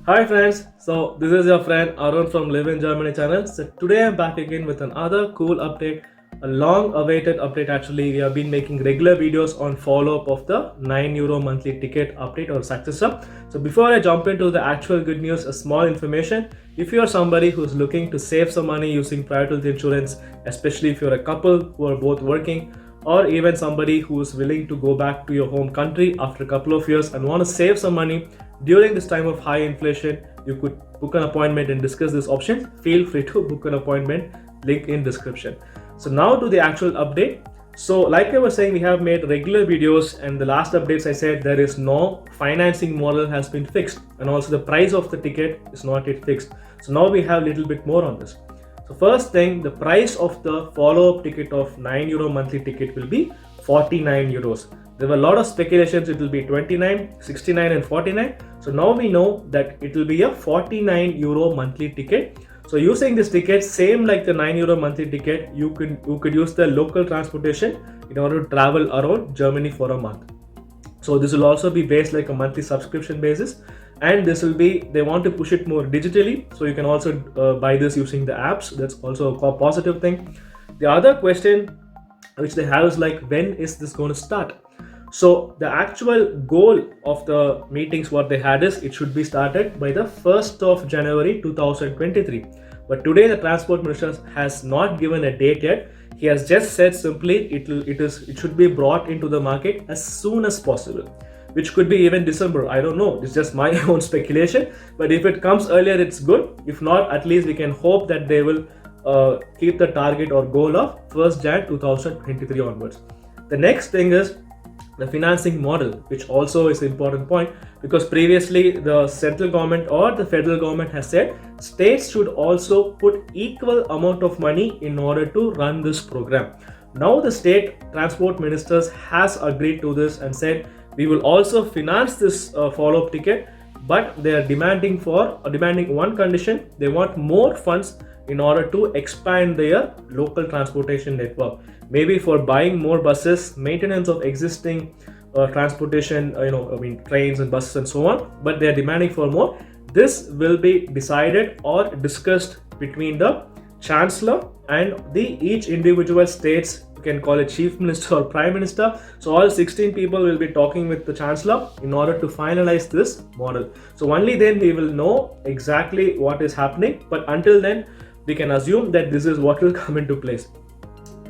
Hi friends, so this is your friend Arun from Live in Germany channel. So today I'm back again with another cool update, a long awaited update actually. We have been making regular videos on follow up of the €9 monthly ticket update or successor. So before I jump into the actual good news, a small information. If you are somebody who's looking to save some money using private health insurance, especially if you're a couple who are both working, or even somebody who is willing to go back to your home country after a couple of years and want to save some money during this time of high inflation, you could book an appointment and discuss this option. Feel free to book an appointment, link in description. So now to the actual update. So like I was saying, we have made regular videos, and the last updates I said there is no financing model has been fixed, and also the price of the ticket is not yet fixed. So now we have a little bit more on this. So first thing, the price of the follow-up ticket of €9 monthly ticket will be €49. There were a lot of speculations it will be 29, 69 and 49. So now we know that it will be a €49 monthly ticket. So using this ticket, same like the €9 monthly ticket, you could use the local transportation in order to travel around Germany for a month. So this will also be based like a monthly subscription basis, and this will be, they want to push it more digitally, so you can also buy this using the apps. That's also a positive thing. The other question which they have is like, when is this going to start? So the actual goal of the meetings what they had is it should be started by the 1st of January 2023. But today the transport minister has not given a date yet. He has just said simply it should be brought into the market as soon as possible, which could be even December. I don't know. It's just my own speculation. But if it comes earlier, it's good. If not, at least we can hope that they will keep the target or goal of 1st Jan 2023 onwards. The next thing is the financing model, which also is an important point, because previously the central government or the federal government has said states should also put equal amount of money in order to run this program. Now the state transport ministers has agreed to this and said we will also finance this follow-up ticket, but they are demanding one condition. They want more funds in order to expand their local transportation network, maybe for buying more buses, maintenance of existing transportation, trains and buses and so on, but they are demanding for more. This will be decided or discussed between the chancellor and the each individual states. You can call it chief minister or prime minister. So all 16 people will be talking with the chancellor in order to finalize this model. So only then we will know exactly what is happening, but until then we can assume that this is what will come into place.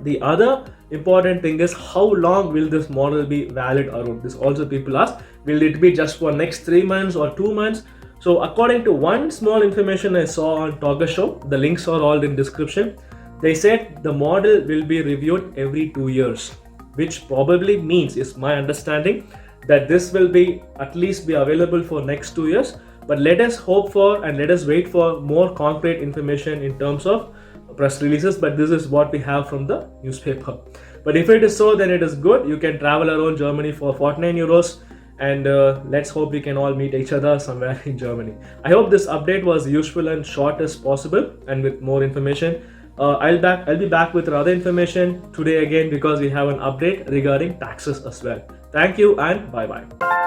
The other important thing is, how long will this model be valid around? This also people ask, will it be just for next 3 months or 2 months? So according to one small information I saw on Togga Show, the links are all in description. They said the model will be reviewed every 2 years, which probably means, is my understanding, that this will be at least be available for next 2 years. But let us hope for and let us wait for more concrete information in terms of press releases. But this is what we have from the newspaper. But if it is so, then it is good. You can travel around Germany for €49, and let's hope we can all meet each other somewhere in Germany. I hope this update was useful and short as possible, and with more information. I'll be back with other information today again, because we have an update regarding taxes as well. Thank you and bye bye.